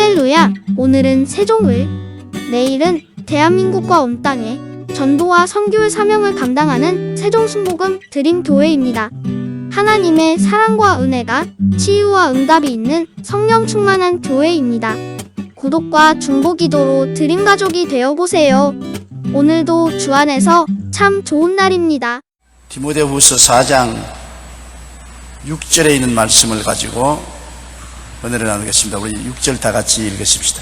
할렐루야! 오늘은 세종을, 내일은 대한민국과 온 땅에 전도와 선교의 사명을 감당하는 세종순복음 드림교회입니다. 하나님의 사랑과 은혜가 치유와 응답이 있는 성령 충만한 교회입니다. 구독과 중보기도로 드림가족이 되어보세요. 오늘도 주 안에서 참 좋은 날입니다. 디모데후서 4장 6절에 있는 말씀을 가지고 은혜를 나누겠습니다. 우리 6절 다 같이 읽으십시다.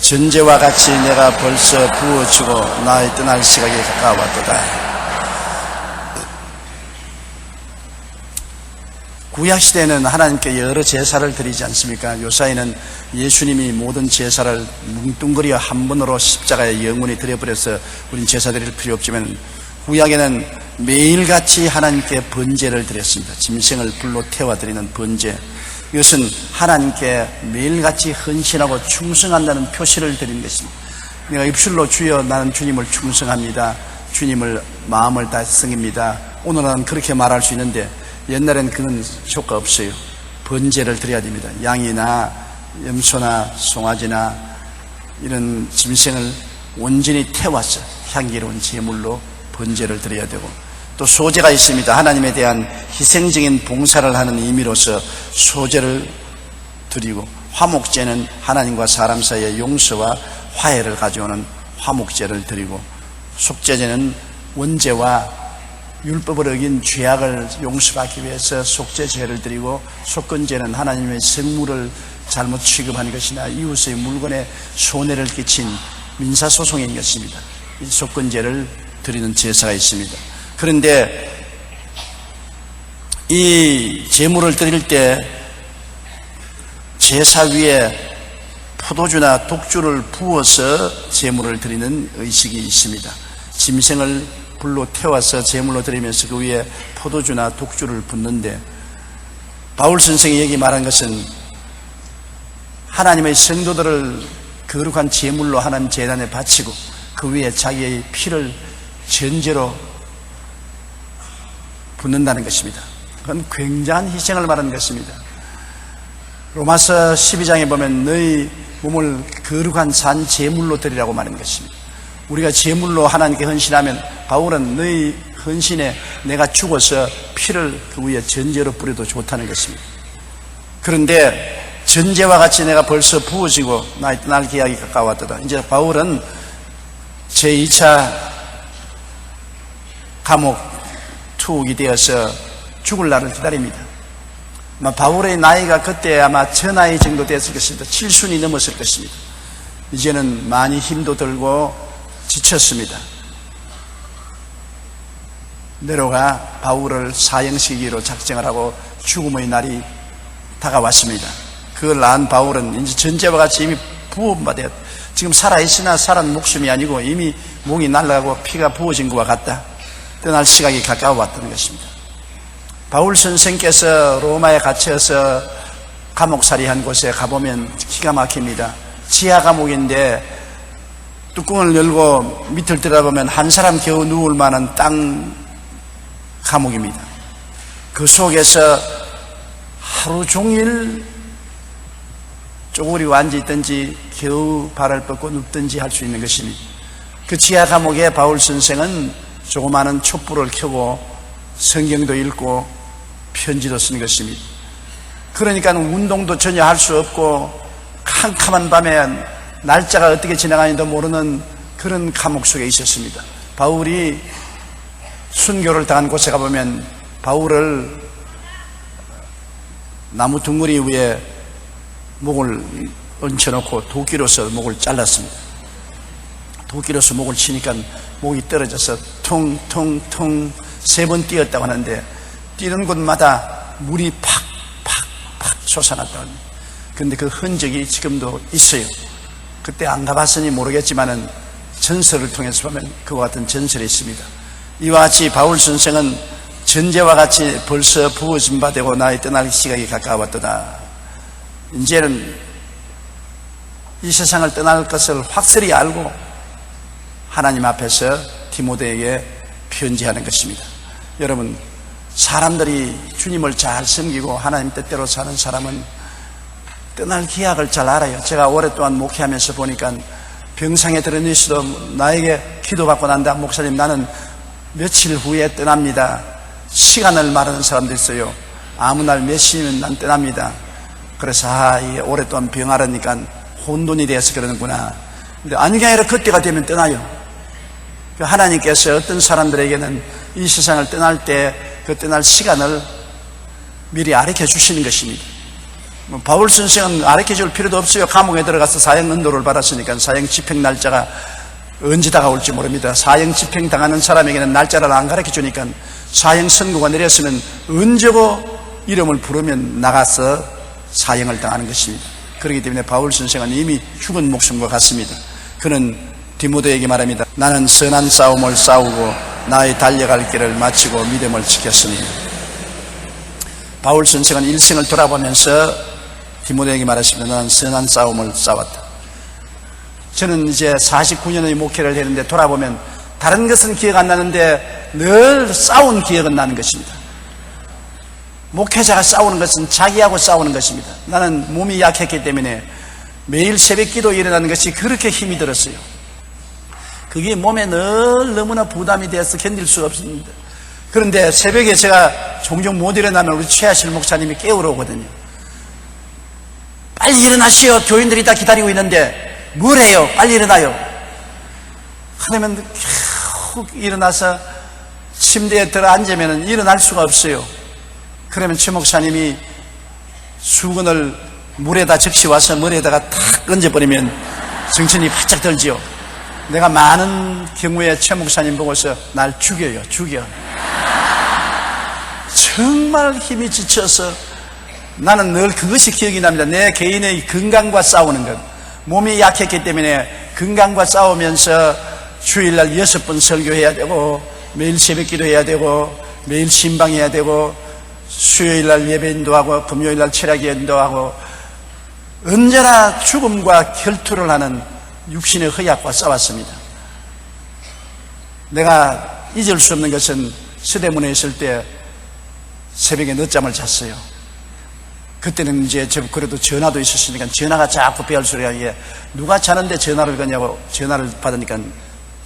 전제와 같이 내가 벌써 부어주고 나의 떠날 시각이 가까웠도다. 구약시대에는 하나님께 여러 제사를 드리지 않습니까? 요사이는 예수님이 모든 제사를 뭉뚱그려 한 번으로 십자가에 영원히 드려버려서 우린 제사 드릴 필요 없지만, 구약에는 매일같이 하나님께 번제를 드렸습니다. 짐승을 불로 태워드리는 번제. 이것은 하나님께 매일같이 헌신하고 충성한다는 표시를 드리는 것입니다. 내가 입술로 주여 나는 주님을 충성합니다, 주님을 마음을 다해 섬깁니다, 오늘은 그렇게 말할 수 있는데, 옛날엔 그런 효과 없어요. 번제를 드려야 됩니다. 양이나 염소나 송아지나 이런 짐승을 온전히 태워서 향기로운 제물로 번제를 드려야 되고, 또 소제가 있습니다. 하나님에 대한 희생적인 봉사를 하는 의미로서 소제를 드리고, 화목제는 하나님과 사람 사이의 용서와 화해를 가져오는 화목제를 드리고, 속죄제는 원죄와 율법을 어긴 죄악을 용서받기 위해서 속죄제를 드리고, 속건제는 하나님의 성물을 잘못 취급한 것이나 이웃의 물건에 손해를 끼친 민사소송인 것입니다. 이 속건제를 드리는 제사가 있습니다. 그런데 이 제물을 드릴 때 제사 위에 포도주나 독주를 부어서 제물을 드리는 의식이 있습니다. 짐승을 불로 태워서 제물로 드리면서 그 위에 포도주나 독주를 붓는데, 바울 선생이 여기 말한 것은 하나님의 성도들을 거룩한 제물로 하나님 제단에 바치고 그 위에 자기의 피를 전제로 붓는다는 것입니다. 그건 굉장한 희생을 말하는 것입니다. 로마서 12장에 보면 너희 몸을 거룩한 산 제물로 드리라고 말하는 것입니다. 우리가 제물로 하나님께 헌신하면, 바울은 너희 헌신에 내가 죽어서 피를 그 위에 전제로 뿌려도 좋다는 것입니다. 그런데 전제와 같이 내가 벌써 부어지고 나의 떠날 기약이 가까웠다. 이제 바울은 제2차 감옥 투옥이 되어서 죽을 날을 기다립니다. 아마 바울의 나이가 그때 아마 저 나이 정도 됐을 것입니다. 7순이 넘었을 것입니다. 이제는 많이 힘도 들고 지쳤습니다. 네로가 바울을 사형시키기로 작정을 하고 죽음의 날이 다가왔습니다. 그걸 난 바울은 이제 전제와 같이 이미 부어받아, 지금 살아있으나 살은 목숨이 아니고 이미 목이 날아가고 피가 부어진 것과 같다. 떠날 시각이 가까워왔다는 것입니다. 바울 선생께서 로마에 갇혀서 감옥살이한 곳에 가보면 기가 막힙니다. 지하 감옥인데 뚜껑을 열고 밑을 들어보면 한 사람 겨우 누울 만한 땅 감옥입니다. 그 속에서 하루 종일 쪼그리고 앉아있든지 겨우 발을 뻗고 눕든지 할 수 있는 것입니다. 그 지하 감옥에 바울 선생은 조그마한 촛불을 켜고 성경도 읽고 편지도 쓴 것입니다. 그러니까 운동도 전혀 할 수 없고 캄캄한 밤에 날짜가 어떻게 지나가는지도 모르는 그런 감옥 속에 있었습니다. 바울이 순교를 당한 곳에 가보면 바울을 나무 둥그리 위에 목을 얹혀놓고 도끼로서 목을 잘랐습니다. 도끼로서 목을 치니까 목이 떨어져서 퉁퉁퉁 3번 뛰었다고 하는데, 뛰는 곳마다 물이 팍팍팍 솟아났다고 합니다. 그런데 그 흔적이 지금도 있어요. 그때 안 가봤으니 모르겠지만은 전설을 통해서 보면 그와 같은 전설이 있습니다. 이와 같이 바울 선생은 전제와 같이 벌써 부어진 바 되고 나의 떠날 시각이 가까웠도다. 이제는 이 세상을 떠날 것을 확실히 알고 하나님 앞에서 디모데에게 편지하는 것입니다. 여러분, 사람들이 주님을 잘 섬기고 하나님 뜻대로 사는 사람은 떠날 기약을 잘 알아요. 제가 오랫동안 목회하면서 보니까 병상에 들어있는 수도 나에게 기도받고 난 다음 목사님 나는 며칠 후에 떠납니다. 시간을 말하는 사람도 있어요. 아무 날 몇 시면 난 떠납니다. 그래서 이게 오랫동안 병하려니까 혼돈이 돼서 그러는구나. 근데 아니 게 아니라 그때가 되면 떠나요. 하나님께서 어떤 사람들에게는 이 세상을 떠날 때 그 떠날 시간을 미리 가르쳐 주시는 것입니다. 바울 선생은 가르쳐 줄 필요도 없어요. 감옥에 들어가서 사형 은도를 받았으니까 사형 집행 날짜가 언제 다가올지 모릅니다. 사형 집행 당하는 사람에게는 날짜를 안 가르쳐 주니까 사형 선고가 내렸으면 언제고 이름을 부르면 나가서 사형을 당하는 것입니다. 그렇기 때문에 바울 선생은 이미 죽은 목숨과 같습니다. 그는 디모데에게 말합니다. 나는 선한 싸움을 싸우고 나의 달려갈 길을 마치고 믿음을 지켰으니. 바울 선생은 일생을 돌아보면서 디모데에게 말했습니다. 나는 선한 싸움을 싸웠다. 저는 이제 49년의 목회를 했는데 돌아보면 다른 것은 기억 안 나는데 늘 싸운 기억은 나는 것입니다. 목회자가 싸우는 것은 자기하고 싸우는 것입니다. 나는 몸이 약했기 때문에 매일 새벽 기도 일어나는 것이 그렇게 힘이 들었어요. 그게 몸에 늘 너무나 부담이 되어서 견딜 수가 없습니다. 그런데 새벽에 제가 종종 못 일어나면 우리 최하실 목사님이 깨우러 오거든요. 빨리 일어나시오. 교인들이 다 기다리고 있는데 뭘 해요? 빨리 일어나요. 그러면 쭉 일어나서 침대에 들어 앉으면 일어날 수가 없어요. 그러면 최 목사님이 수건을 물에다 적시 와서 머리에다가 탁 얹어버리면 정신이 바짝 들지요. 내가 많은 경우에 최 목사님 보고서 날 죽여요. 정말 힘이 지쳐서 나는 늘 그것이 기억이 납니다. 내 개인의 건강과 싸우는 것. 몸이 약했기 때문에 건강과 싸우면서 주일날 6번 설교해야 되고 매일 새벽 기도해야 되고 매일 신방해야 되고 수요일날 예배 인도하고 금요일날 철학 인도하고 언제나 죽음과 결투를 하는 육신의 허약과 싸웠습니다. 내가 잊을 수 없는 것은 서대문에 있을 때 새벽에 늦잠을 잤어요. 그때는 이제 그래도 전화도 있었으니까 전화가 자꾸 배울 소리가 이게 누가 자는데 전화를 거냐고 전화를 받으니까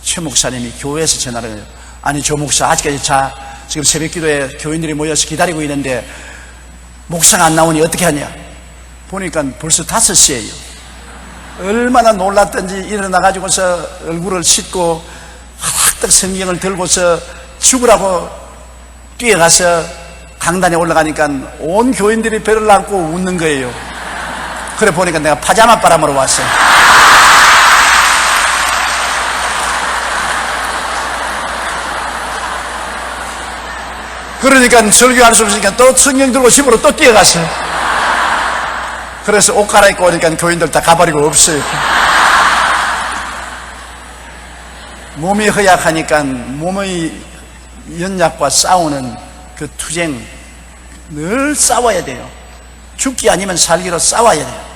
최 목사님이 교회에서 전화를 해요. 아니 조 목사 아직까지 자. 지금 새벽 기도에 교인들이 모여서 기다리고 있는데 목사가 안 나오니 어떻게 하냐. 보니까 벌써 5시예요. 얼마나 놀랐던지 일어나가지고서 얼굴을 씻고 확딱 성경을 들고서 죽으라고 뛰어가서 강단에 올라가니까 온 교인들이 배를 안고 웃는 거예요. 그래 보니까 내가 파자마 바람으로 왔어요. 그러니까 설교할 수 없으니까 또 성경 들고 집으로 또 뛰어갔어요. 그래서 옷 갈아입고 오니까 교인들 다 가버리고 없어요. 몸이 허약하니까 몸의 연약과 싸우는 그 투쟁 늘 싸워야 돼요. 죽기 아니면 살기로 싸워야 돼요.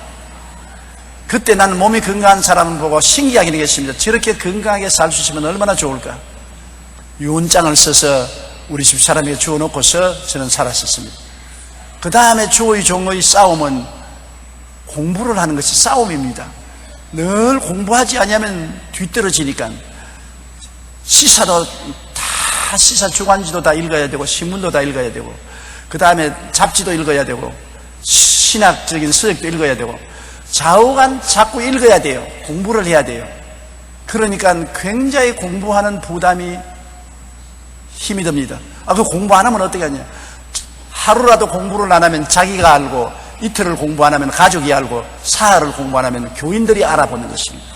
그때 나는 몸이 건강한 사람을 보고 신기하게 느꼈습니다. 저렇게 건강하게 살 수 있으면 얼마나 좋을까. 유언장을 써서 우리 집 사람에게 주워놓고서 저는 살았었습니다. 그 다음에 주의 종의 싸움은 공부를 하는 것이 싸움입니다. 늘 공부하지 않으면 뒤떨어지니까 시사도 다 시사 주간지도 다 읽어야 되고 신문도 다 읽어야 되고 그 다음에 잡지도 읽어야 되고 신학적인 서적도 읽어야 되고 좌우간 자꾸 읽어야 돼요. 공부를 해야 돼요. 그러니까 굉장히 공부하는 부담이 힘이 듭니다. 그 공부 안 하면 어떻게 하냐. 하루라도 공부를 안 하면 자기가 알고 이틀을 공부 안 하면 가족이 알고 사흘을 공부 안 하면 교인들이 알아보는 것입니다.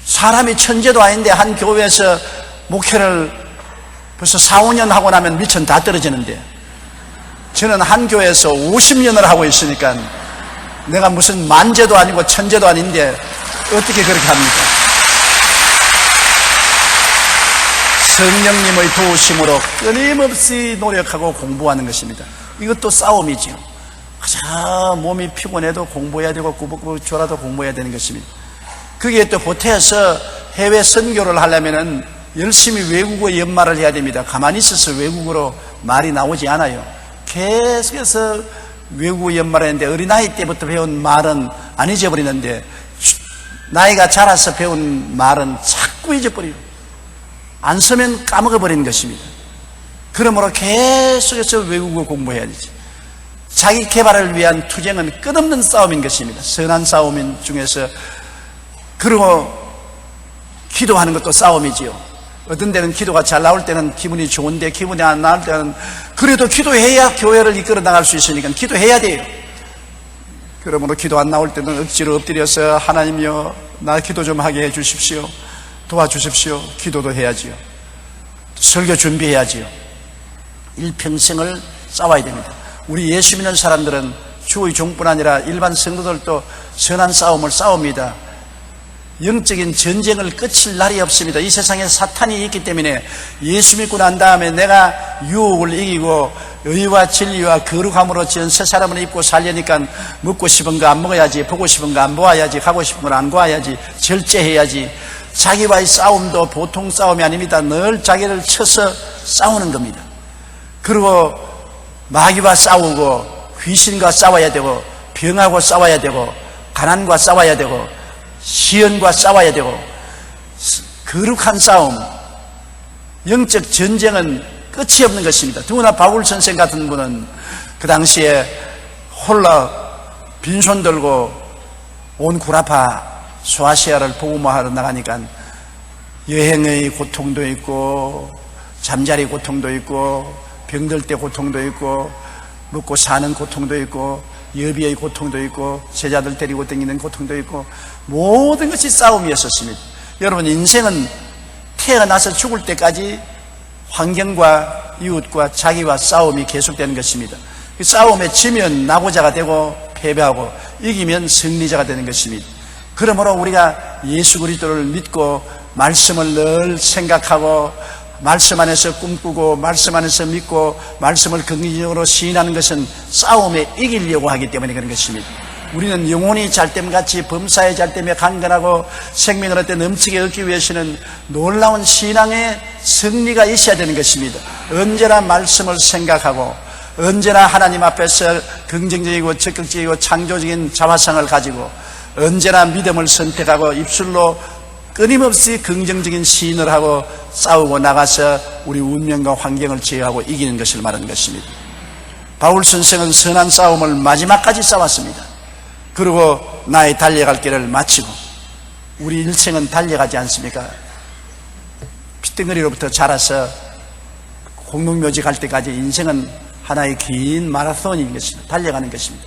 사람이 천재도 아닌데 한 교회에서 목회를 벌써 4, 5년 하고 나면 미천 다 떨어지는데 저는 한 교회에서 50년을 하고 있으니까 내가 무슨 만재도 아니고 천재도 아닌데 어떻게 그렇게 합니까? 성령님의 도우심으로 끊임없이 노력하고 공부하는 것입니다. 이것도 싸움이죠. 몸이 피곤해도 공부해야 되고 꾸벅꾸벅 졸아도 공부해야 되는 것입니다. 그게 또 보태어서 해외 선교를 하려면 열심히 외국어 연말을 해야 됩니다. 가만히 있어서 외국어로 말이 나오지 않아요. 계속해서 외국어 연말했는데 어린아이 때부터 배운 말은 안 잊어버리는데 나이가 자라서 배운 말은 자꾸 잊어버리고 안 쓰면 까먹어버리는 것입니다. 그러므로 계속해서 외국어 공부해야 되지. 자기 개발을 위한 투쟁은 끝없는 싸움인 것입니다. 선한 싸움인 중에서. 그리고 기도하는 것도 싸움이지요. 어떤 때는 기도가 잘 나올 때는 기분이 좋은데 기분이 안 나올 때는 그래도 기도해야 교회를 이끌어 나갈 수 있으니까 기도해야 돼요. 그러므로 기도 안 나올 때는 억지로 엎드려서 하나님이여 나 기도 좀 하게 해 주십시오. 도와주십시오. 기도도 해야지요. 설교 준비해야지요. 일평생을 싸워야 됩니다. 우리 예수 믿는 사람들은 주의 종뿐 아니라 일반 성도들도 선한 싸움을 싸웁니다. 영적인 전쟁을 끝일 날이 없습니다. 이 세상에 사탄이 있기 때문에 예수 믿고 난 다음에 내가 유혹을 이기고 의와 진리와 거룩함으로 지은 새 사람을 입고 살려니까 먹고 싶은 거 안 먹어야지, 보고 싶은 거 안 보아야지, 가고 싶은 걸 안 가야지, 절제해야지. 자기와의 싸움도 보통 싸움이 아닙니다. 늘 자기를 쳐서 싸우는 겁니다. 그리고 마귀와 싸우고 귀신과 싸워야 되고 병하고 싸워야 되고 가난과 싸워야 되고 시련과 싸워야 되고 거룩한 싸움, 영적 전쟁은 끝이 없는 것입니다. 더구나 바울 선생 같은 분은 그 당시에 홀라 빈손 들고 온 구라파 소아시아를 복음화하러 나가니까 여행의 고통도 있고 잠자리 고통도 있고 병들 때 고통도 있고 먹고 사는 고통도 있고 여비의 고통도 있고 제자들 데리고 다니는 고통도 있고 모든 것이 싸움이었었습니다. 여러분 인생은 태어나서 죽을 때까지 환경과 이웃과 자기와 싸움이 계속되는 것입니다. 그 싸움에 지면 낙오자가 되고 패배하고 이기면 승리자가 되는 것입니다. 그러므로 우리가 예수 그리스도를 믿고 말씀을 늘 생각하고 말씀 안에서 꿈꾸고 말씀 안에서 믿고 말씀을 긍정적으로 시인하는 것은 싸움에 이기려고 하기 때문에 그런 것입니다. 우리는 영혼이 잘됨같이 범사에 잘됨에 강건하고 생명을 얻되 넘치게 얻기 위해서는 놀라운 신앙의 승리가 있어야 되는 것입니다. 언제나 말씀을 생각하고 언제나 하나님 앞에서 긍정적이고 적극적이고 창조적인 자화상을 가지고 언제나 믿음을 선택하고 입술로 끊임없이 긍정적인 시인을 하고 싸우고 나가서 우리 운명과 환경을 제어하고 이기는 것을 말하는 것입니다. 바울 선생은 선한 싸움을 마지막까지 싸웠습니다. 그리고 나의 달려갈 길을 마치고 우리 일생은 달려가지 않습니까? 핏덩어리로부터 자라서 공동묘지 갈 때까지 인생은 하나의 긴 마라톤인 것입니다. 달려가는 것입니다.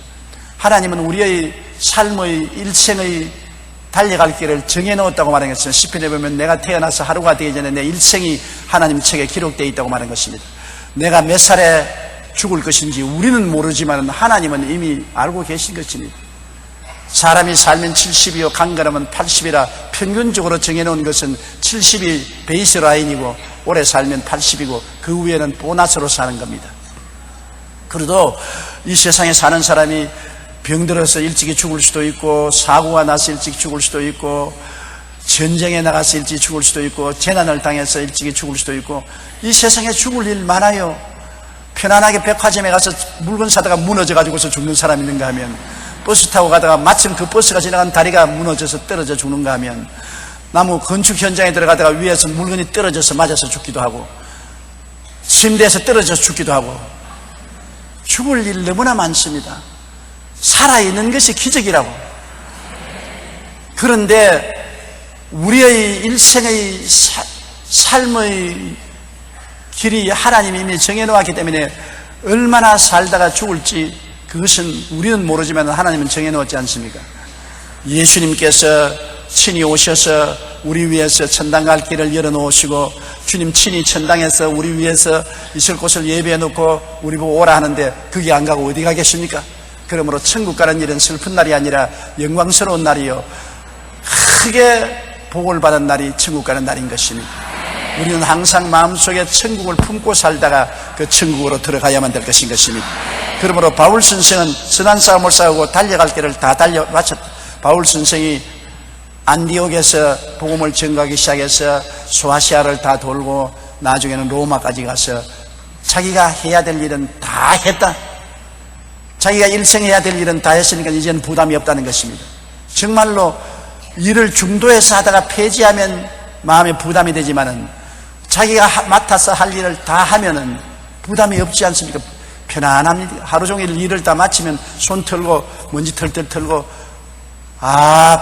하나님은 우리의 삶의 일생의 달려갈 길을 정해놓았다고 말한 것은 시편에 보면 내가 태어나서 하루가 되기 전에 내 일생이 하나님 책에 기록되어 있다고 말한 것입니다. 내가 몇 살에 죽을 것인지 우리는 모르지만 하나님은 이미 알고 계신 것입니다. 사람이 살면 70이요 강건하면 80이라 평균적으로 정해놓은 것은 70이 베이스 라인이고 오래 살면 80이고 그 위에는 보너스로 사는 겁니다. 그래도 이 세상에 사는 사람이 병들어서 일찍이 죽을 수도 있고 사고가 나서 일찍 죽을 수도 있고 전쟁에 나가서 일찍 죽을 수도 있고 재난을 당해서 일찍이 죽을 수도 있고 이 세상에 죽을 일 많아요. 편안하게 백화점에 가서 물건 사다가 무너져가지고서 죽는 사람 있는가 하면 버스 타고 가다가 마침 그 버스가 지나간 다리가 무너져서 떨어져 죽는가 하면 나무 건축 현장에 들어가다가 위에서 물건이 떨어져서 맞아서 죽기도 하고 침대에서 떨어져서 죽기도 하고 죽을 일 너무나 많습니다. 살아있는 것이 기적이라고. 그런데 우리의 일생의 삶의 길이 하나님이 이미 정해놓았기 때문에 얼마나 살다가 죽을지 그것은 우리는 모르지만 하나님은 정해놓았지 않습니까? 예수님께서 친히 오셔서 우리 위해서 천당 갈 길을 열어놓으시고 주님 친히 천당에서 우리 위해서 있을 곳을 예비해 놓고 우리 보고 오라 하는데 거기 안 가고 어디 가 계십니까? 그러므로 천국 가는 일은 슬픈 날이 아니라 영광스러운 날이요 크게 복을 받은 날이 천국 가는 날인 것입니다. 우리는 항상 마음속에 천국을 품고 살다가 그 천국으로 들어가야만 될 것인 것입니다. 그러므로 바울 선생은 선한 싸움을 싸우고 달려갈 길을 다 달려 마쳤다. 바울 선생이 안디옥에서 복음을 전가하기 시작해서 소아시아를 다 돌고 나중에는 로마까지 가서 자기가 해야 될 일은 다 했다. 자기가 일생해야 될 일은 다 했으니까 이제는 부담이 없다는 것입니다. 정말로 일을 중도에서 하다가 폐지하면 마음에 부담이 되지만은 자기가 맡아서 할 일을 다 하면은 부담이 없지 않습니까? 편안합니다. 하루 종일 일을 다 마치면 손 털고 먼지 털털 털고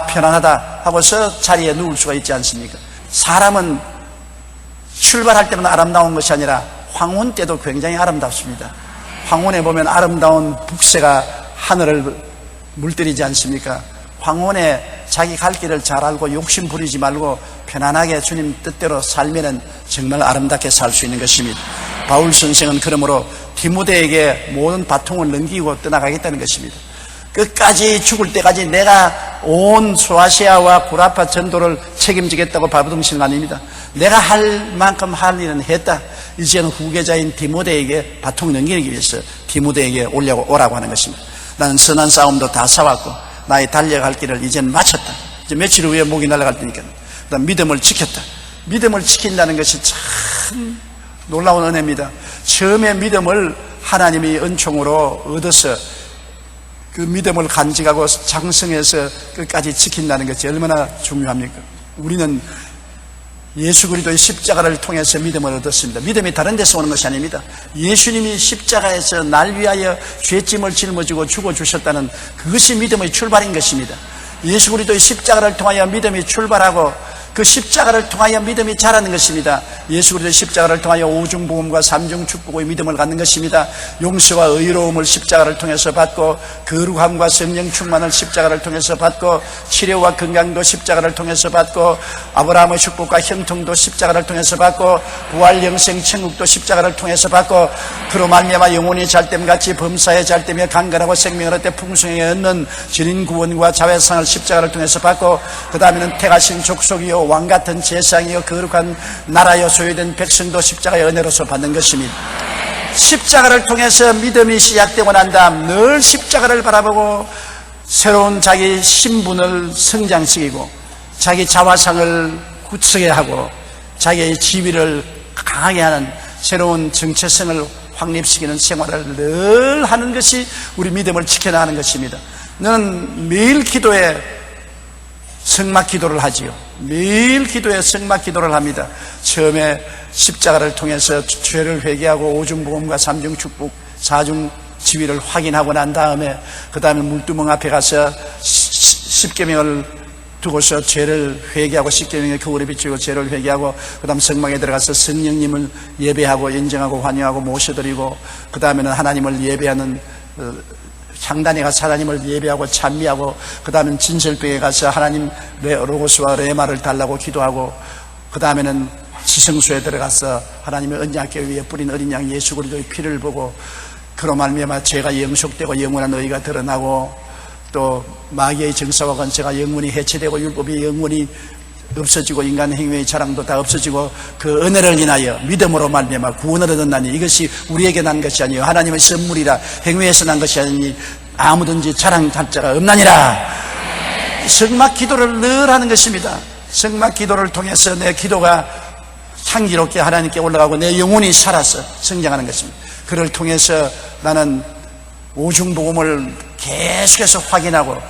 편안하다 하고서 자리에 누울 수가 있지 않습니까? 사람은 출발할 때만 아름다운 것이 아니라 황혼 때도 굉장히 아름답습니다. 황혼에 보면 아름다운 북새가 하늘을 물들이지 않습니까? 황혼에 자기 갈 길을 잘 알고 욕심 부리지 말고 편안하게 주님 뜻대로 살면은 정말 아름답게 살 수 있는 것입니다. 바울 선생은 그러므로 디모데에게 모든 바통을 넘기고 떠나가겠다는 것입니다. 끝까지 죽을 때까지 내가 온 소아시아와 구라파 전도를 책임지겠다고 바보등신 아닙니다. 내가 할 만큼 할 일은 했다. 이제는 후계자인 디모데에게 바통 넘기기 위해서 디모데에게 오라고 하는 것입니다. 나는 선한 싸움도 다 싸웠고 나의 달려갈 길을 이제는 마쳤다. 이제 며칠 후에 목이 날아갈 테니까. 그다음 믿음을 지켰다. 믿음을 지킨다는 것이 참 놀라운 은혜입니다. 처음에 믿음을 하나님이 은총으로 얻어서 그 믿음을 간직하고 장성해서 끝까지 지킨다는 것이 얼마나 중요합니까? 우리는 예수 그리스도의 십자가를 통해서 믿음을 얻었습니다. 믿음이 다른 데서 오는 것이 아닙니다. 예수님이 십자가에서 날 위하여 죄짐을 짊어지고 죽어주셨다는 그것이 믿음의 출발인 것입니다. 예수 그리스도의 십자가를 통하여 믿음이 출발하고 그 십자가를 통하여 믿음이 자라는 것입니다. 예수 그리스도의 십자가를 통하여 오중복음과 삼중축복의 믿음을 갖는 것입니다. 용서와 의로움을 십자가를 통해서 받고 거룩함과 성령 충만을 십자가를 통해서 받고 치료와 건강도 십자가를 통해서 받고 아브라함의 축복과 형통도 십자가를 통해서 받고 부활 영생 천국도 십자가를 통해서 받고 그로 말미암아 영혼이 잘됨같이 범사에 잘되며 강건하고 생명을 얻되 풍성하게 얻는 진인 구원과 자회상을 십자가를 통해서 받고 그 다음에는 택하신 족속이요 왕같은 제상이요 거룩한 나라여 소유된 백성도 십자가의 은혜로서 받는 것입니다. 십자가를 통해서 믿음이 시작되고 난 다음 늘 십자가를 바라보고 새로운 자기 신분을 성장시키고 자기 자화상을 굳세게 하고 자기의 지위를 강하게 하는 새로운 정체성을 확립시키는 생활을 늘 하는 것이 우리 믿음을 지켜나가는 것입니다. 너는 매일 기도에 성막 기도를 하지요. 매일 기도에 성막 기도를 합니다. 처음에 십자가를 통해서 죄를 회개하고 오중복음과 삼중축복 사중 지위를 확인하고 난 다음에 그 다음에 물두멍 앞에 가서 십계명을 두고서 죄를 회개하고 십계명의 거울에 비추고 죄를 회개하고 그 다음 성막에 들어가서 성령님을 예배하고 인정하고 환영하고 모셔드리고 그 다음에는 하나님을 예배하는 향단에 가서 하나님을 예배하고 찬미하고 그 다음엔 진설병에 가서 하나님 로고스와 레마를 달라고 기도하고 그 다음에는 지성소에 들어가서 하나님의 언약궤 위에 뿌린 어린 양 예수 그리스도의 피를 보고 그로 말미암아 죄가 영속되고 영원한 의가 드러나고 또 마귀의 정사와 권세가 영원히 해체되고 율법이 영원히 없어지고 인간 행위의 자랑도 다 없어지고 그 은혜를 인하여 믿음으로 말미암아 구원을 얻었나니 이것이 우리에게 난 것이 아니요 하나님의 선물이라 행위에서 난 것이 아니니 아무든지 자랑할 자가 없나니라. 성막 기도를 늘 하는 것입니다. 성막 기도를 통해서 내 기도가 향기롭게 하나님께 올라가고 내 영혼이 살아서 성장하는 것입니다. 그를 통해서 나는 오중복음을 계속해서 확인하고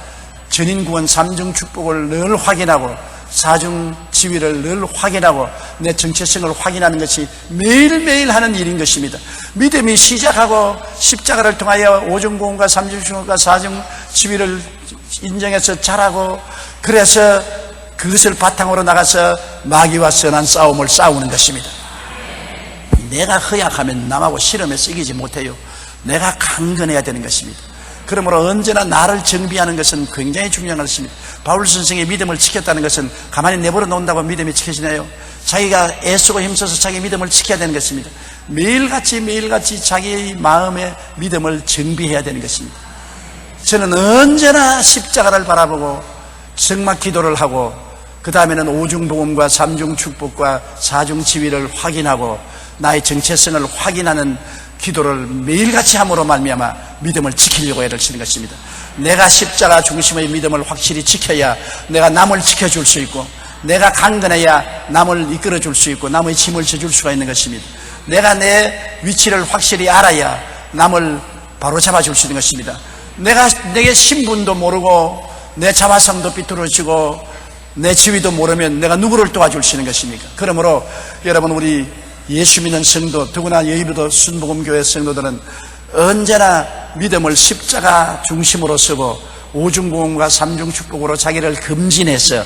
전인구원 삼중축복을 늘 확인하고 사중 지위를 늘 확인하고 내 정체성을 확인하는 것이 매일매일 하는 일인 것입니다. 믿음이 시작하고 십자가를 통하여 오중복음과 삼중축복과 사중 지위를 인정해서 자라고 그래서 그것을 바탕으로 나가서 마귀와 선한 싸움을 싸우는 것입니다. 내가 허약하면 남하고 실험에 이기지 못해요. 내가 강건해야 되는 것입니다. 그러므로 언제나 나를 정비하는 것은 굉장히 중요한 것입니다. 바울 선생의 믿음을 지켰다는 것은 가만히 내버려 놓는다고 믿음이 지켜지나요? 자기가 애쓰고 힘써서 자기 믿음을 지켜야 되는 것입니다. 매일같이 자기의 마음의 믿음을 정비해야 되는 것입니다. 저는 언제나 십자가를 바라보고 성막 기도를 하고 그 다음에는 오중복음과 삼중축복과 사중지위를 확인하고 나의 정체성을 확인하는 기도를 매일같이 함으로 말미암아 믿음을 지키려고 애를 쓰는 것입니다. 내가 십자가 중심의 믿음을 확실히 지켜야 내가 남을 지켜줄 수 있고 내가 강건해야 남을 이끌어줄 수 있고 남의 짐을 져줄 수가 있는 것입니다. 내가 내 위치를 확실히 알아야 남을 바로 잡아줄 수 있는 것입니다. 내게 신분도 모르고 내 자화상도 삐뚤어지고 내 지위도 모르면 내가 누구를 도와줄 수 있는 것입니까? 그러므로 여러분, 우리 예수 믿는 성도, 더구나 여의도 순복음교회 성도들은 언제나 믿음을 십자가 중심으로 쓰고 오중복음과 삼중축복으로 자기를 금진해서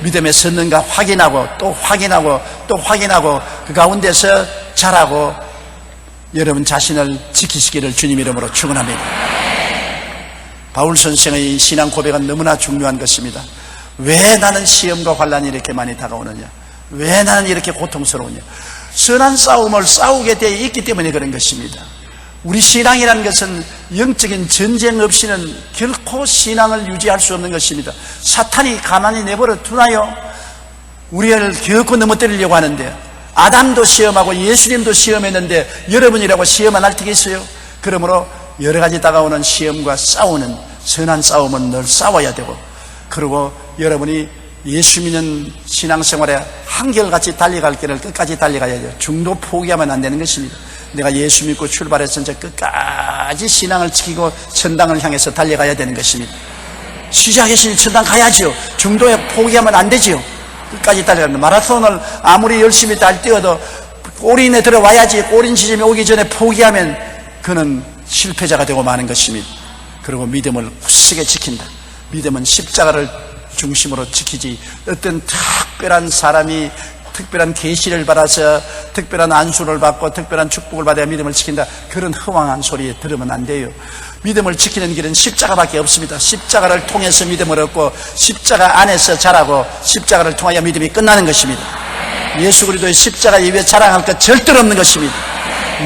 믿음에 섰는가 확인하고 또 확인하고 또 확인하고 그 가운데서 자라고 여러분 자신을 지키시기를 주님 이름으로 축원합니다. 바울 선생의 신앙 고백은 너무나 중요한 것입니다. 왜 나는 시험과 환난이 이렇게 많이 다가오느냐? 왜 나는 이렇게 고통스러우냐? 선한 싸움을 싸우게 되어 있기 때문에 그런 것입니다. 우리 신앙이라는 것은 영적인 전쟁 없이는 결코 신앙을 유지할 수 없는 것입니다. 사탄이 가만히 내버려 두나요? 우리를 결코 넘어뜨리려고 하는데, 아담도 시험하고 예수님도 시험했는데 여러분이라고 시험 안 할 때가 있어요. 그러므로 여러 가지 다가오는 시험과 싸우는 선한 싸움은 늘 싸워야 되고, 그리고 여러분이 예수 믿는 신앙생활에 한결같이 달려갈 길을 끝까지 달려가야 돼요. 중도 포기하면 안 되는 것입니다. 내가 예수 믿고 출발해서 이제 끝까지 신앙을 지키고 천당을 향해서 달려가야 되는 것입니다. 시작했으니 천당 가야죠. 중도에 포기하면 안 되죠. 끝까지 달려가는 마라톤을 아무리 열심히 뛰어도 골인에 들어와야지. 골인 지점에 오기 전에 포기하면 그는 실패자가 되고 마는 것입니다. 그리고 믿음을 굳세게 지킨다. 믿음은 십자가를 중심으로 지키지, 어떤 특별한 사람이 특별한 계시를 받아서 특별한 안수를 받고 특별한 축복을 받아야 믿음을 지킨다, 그런 허황한 소리 들으면 안 돼요. 믿음을 지키는 길은 십자가밖에 없습니다. 십자가를 통해서 믿음을 얻고 십자가 안에서 자라고 십자가를 통하여 믿음이 끝나는 것입니다. 예수 그리스도의 십자가 이외에 자랑할 것 절대로 없는 것입니다.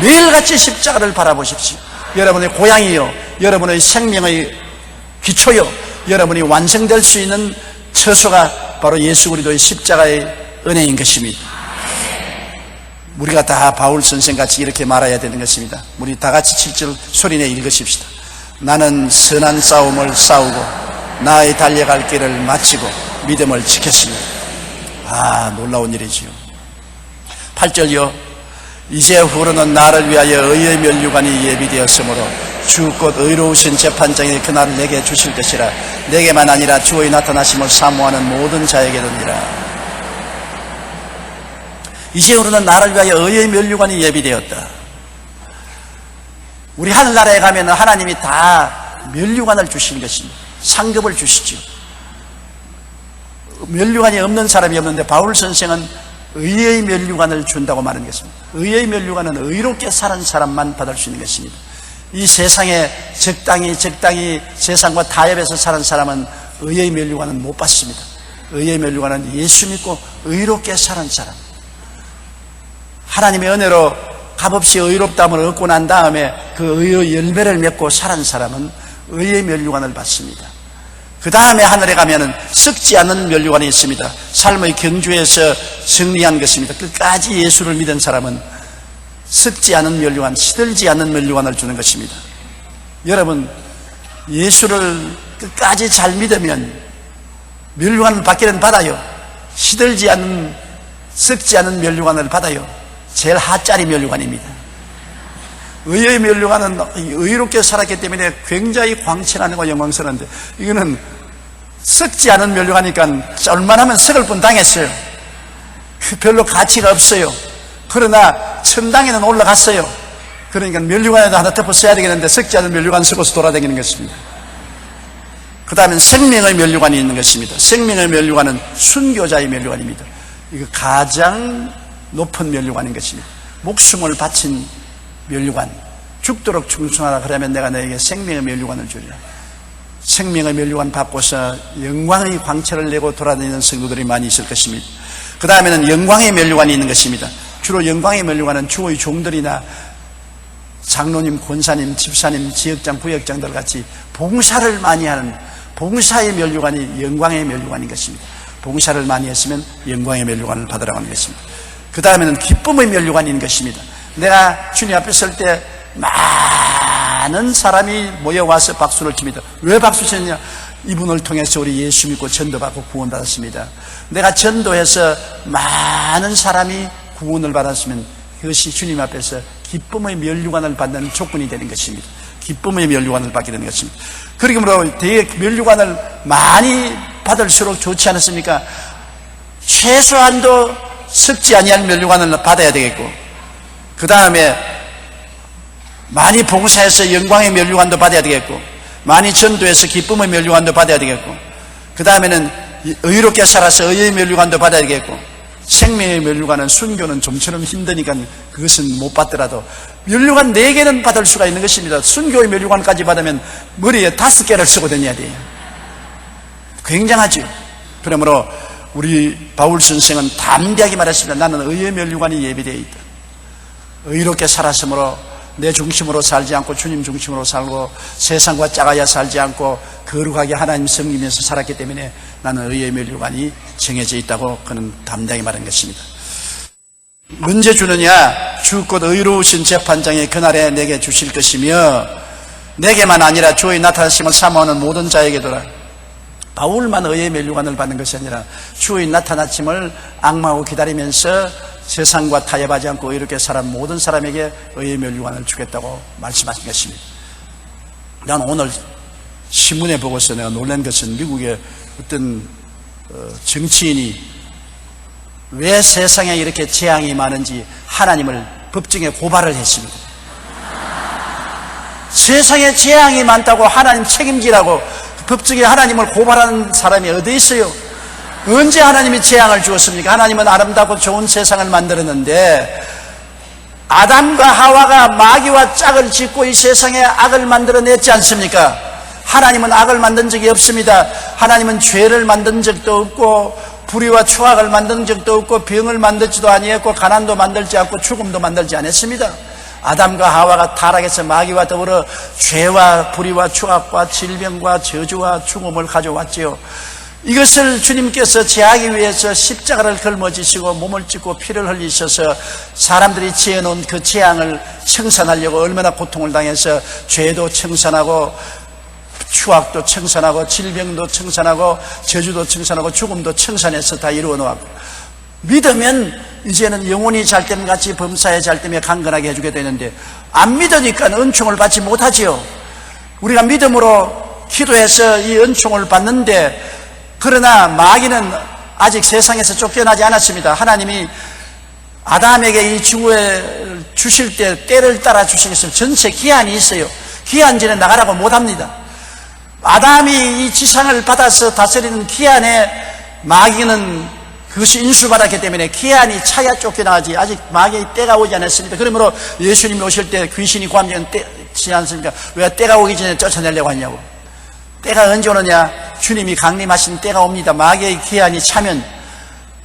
매일같이 십자가를 바라보십시오. 여러분의 고향이요, 여러분의 생명의 기초요, 여러분이 완성될 수 있는 처소가 바로 예수 그리스도의 십자가의 은혜인 것입니다. 우리가 다 바울 선생같이 이렇게 말해야 되는 것입니다. 우리 다 같이 7절 소리내 읽으십시다. 나는 선한 싸움을 싸우고 나의 달려갈 길을 마치고 믿음을 지켰습니다. 놀라운 일이지요. 8절요. 이제 후로는 나를 위하여 의의 면류관이 예비되었으므로 주 곧 의로우신 재판장이 그날을 내게 주실 것이라. 내게만 아니라 주의 나타나심을 사모하는 모든 자에게도니라. 이제후로는 나를 위하여 의의 면류관이 예비되었다. 우리 하늘나라에 가면 하나님이 다 면류관을 주시는 것입니다. 상급을 주시죠. 면류관이 없는 사람이 없는데 바울 선생은 의의 면류관을 준다고 말하는 것입니다. 의의 면류관은 의롭게 사는 사람만 받을 수 있는 것입니다. 이 세상에 적당히 세상과 타협해서 사는 사람은 의의 면류관은 못 받습니다. 의의 면류관은 예수 믿고 의롭게 사는 사람, 하나님의 은혜로 값없이 의롭다함을 얻고 난 다음에 그 의의 열매를 맺고 사는 사람은 의의 면류관을 받습니다. 그 다음에 하늘에 가면은 썩지 않는 면류관이 있습니다. 삶의 경주에서 승리한 것입니다. 끝까지 예수를 믿은 사람은 썩지 않은 면류관, 시들지 않는 면류관을 주는 것입니다. 여러분, 예수를 끝까지 잘 믿으면 면류관을 받기는 받아요. 시들지 않는, 썩지 않은 면류관을 받아요. 제일 하짜리 면류관입니다. 의의 면류관은 의롭게 살았기 때문에 굉장히 광채나고 영광스러운데, 이거는 썩지 않은 면류관이니까 얼마나면 썩을 뿐 당했어요. 별로 가치가 없어요. 그러나 천당에는 올라갔어요. 그러니까 면류관에도 하나 덮어 써야 되겠는데 썩지 않은 면류관 쓰고서 돌아다니는 것입니다. 그 다음엔 생명의 면류관이 있는 것입니다. 생명의 면류관은 순교자의 면류관입니다. 이거 가장 높은 면류관인 것입니다. 목숨을 바친 면류관, 죽도록 충성하라 그러면 내가 너에게 생명의 면류관을 주리라. 생명의 면류관 받고서 영광의 광채를 내고 돌아다니는 성도들이 많이 있을 것입니다. 그 다음에는 영광의 면류관이 있는 것입니다. 주로 영광의 면류관은 주의 종들이나 장로님, 권사님, 집사님, 지역장, 구역장들 같이 봉사를 많이 하는 봉사의 면류관이 영광의 면류관인 것입니다. 봉사를 많이 했으면 영광의 면류관을 받으라고 하는 것입니다. 그 다음에는 기쁨의 면류관이 있는 것입니다. 내가 주님 앞에 설 때 많은 사람이 모여와서 박수를 칩니다. 왜 박수 쳤냐? 이분을 통해서 우리 예수 믿고 전도받고 구원받았습니다. 내가 전도해서 많은 사람이 구원을 받았으면 그것이 주님 앞에서 기쁨의 면류관을 받는 조건이 되는 것입니다. 기쁨의 면류관을 받게 되는 것입니다. 그러므로 대개 면류관을 많이 받을수록 좋지 않습니까? 최소한도 썩지 아니할 면류관을 받아야 되겠고, 그 다음에 많이 봉사해서 영광의 면류관도 받아야 되겠고, 많이 전도해서 기쁨의 면류관도 받아야 되겠고, 그 다음에는 의롭게 살아서 의의 면류관도 받아야 되겠고, 생명의 면류관은, 순교는 좀처럼 힘드니까 그것은 못 받더라도 면류관 4개는 받을 수가 있는 것입니다. 순교의 면류관까지 받으면 머리에 5개를 쓰고 다녀야 돼요. 굉장하죠. 그러므로 우리 바울 선생은 담대하게 말했습니다. 나는 의의 면류관이 예비되어 있다. 의롭게 살았으므로 내 중심으로 살지 않고 주님 중심으로 살고 세상과 짝아야 살지 않고 거룩하게 하나님 섬기면서 살았기 때문에 나는 의의 면류관이 정해져 있다고 그는 담대하게 말한 것입니다. 언제 주느냐? 주 곧 의로우신 재판장이 그날에 내게 주실 것이며 내게만 아니라 주의 나타나심을 사모하는 모든 자에게도라. 바울만 의의 면류관을 받는 것이 아니라 주의 나타나심을 앙망하고 기다리면서 세상과 타협하지 않고 이렇게 살아온 모든 사람에게 의의 면류관을 주겠다고 말씀하신 것입니다. 나는 오늘 신문에 보고서 내가 놀란 것은 미국의 어떤 정치인이 왜 세상에 이렇게 재앙이 많은지 하나님을 법정에 고발을 했습니다. 세상에 재앙이 많다고 하나님 책임지라고 법정에 하나님을 고발하는 사람이 어디 있어요? 언제 하나님이 재앙을 주었습니까? 하나님은 아름답고 좋은 세상을 만들었는데 아담과 하와가 마귀와 짝을 짓고 이 세상에 악을 만들어냈지 않습니까? 하나님은 악을 만든 적이 없습니다. 하나님은 죄를 만든 적도 없고 불의와 추악을 만든 적도 없고 병을 만들지도 아니했고 가난도 만들지 않고 죽음도 만들지 않았습니다. 아담과 하와가 타락해서 마귀와 더불어 죄와 불의와 추악과 질병과 저주와 죽음을 가져왔지요. 이것을 주님께서 제하기 위해서 십자가를 걸머지시고 몸을 찢고 피를 흘리셔서 사람들이 지어놓은 그 재앙을 청산하려고 얼마나 고통을 당해서 죄도 청산하고 추악도 청산하고 질병도 청산하고 저주도 청산하고 죽음도 청산해서 다 이루어 놓았고, 믿으면 이제는 영혼이 잘됨 같이 범사에 잘됨에 강건하게 해주게 되는데 안 믿으니까 은총을 받지 못하지요. 우리가 믿음으로 기도해서 이 은총을 받는데, 그러나 마귀는 아직 세상에서 쫓겨나지 않았습니다. 하나님이 아담에게 이 지구에 주실 때 때를 따라 주시겠어요. 전체 기한이 있어요. 기한 전에 나가라고 못합니다. 아담이 이 지상을 받아서 다스리는 기한에 마귀는 그것이 인수받았기 때문에 기한이 차야 쫓겨나지 아직 마귀의 때가 오지 않았습니다. 그러므로 예수님이 오실 때 귀신이 고함지는 때지 않습니까? 왜 때가 오기 전에 쫓아내려고 하냐고. 때가 언제 오느냐? 주님이 강림하신 때가 옵니다. 마귀의 기한이 차면,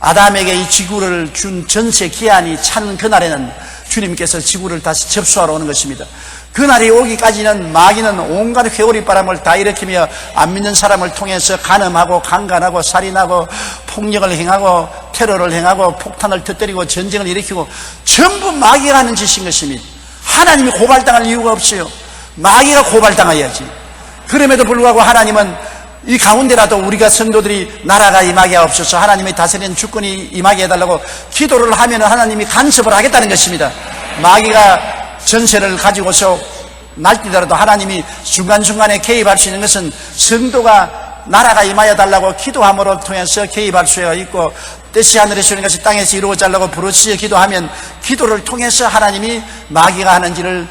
아담에게 이 지구를 준 전체 기한이 찬 그날에는 주님께서 지구를 다시 접수하러 오는 것입니다. 그날이 오기까지는 마귀는 온갖 회오리 바람을 다 일으키며 안 믿는 사람을 통해서 간음하고 강간하고 살인하고 폭력을 행하고 테러를 행하고 폭탄을 터뜨리고 전쟁을 일으키고 전부 마귀가 하는 짓인 것입니다. 하나님이 고발당할 이유가 없어요. 마귀가 고발당해야지. 그럼에도 불구하고 하나님은 이 가운데라도 우리가 성도들이 나라가 임하게 하옵소서, 하나님의 다스리는 주권이 임하게 해달라고 기도를 하면 하나님이 간섭을 하겠다는 것입니다. 마귀가 전세를 가지고서 날뛰더라도 하나님이 중간중간에 개입할 수 있는 것은 성도가 나라가 임하여 달라고 기도함으로 통해서 개입할 수가 있고, 뜻이 하늘에서 이루어진 것이 땅에서 이루어져 달라고 부르짖어 기도하면 기도를 통해서 하나님이 마귀가 하는지를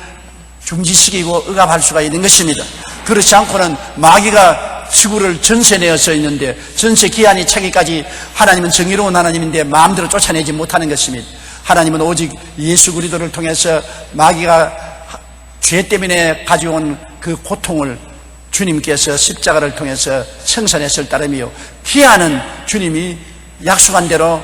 중지시키고 억압할 수가 있는 것입니다. 그렇지 않고는 마귀가 지구를 전세내어서 있는데 전세 기한이 차기까지 하나님은 정의로운 하나님인데 마음대로 쫓아내지 못하는 것입니다. 하나님은 오직 예수 그리스도를 통해서 마귀가 죄 때문에 가져온 그 고통을 주님께서 십자가를 통해서 청산했을 따름이요, 기한은 주님이 약속한 대로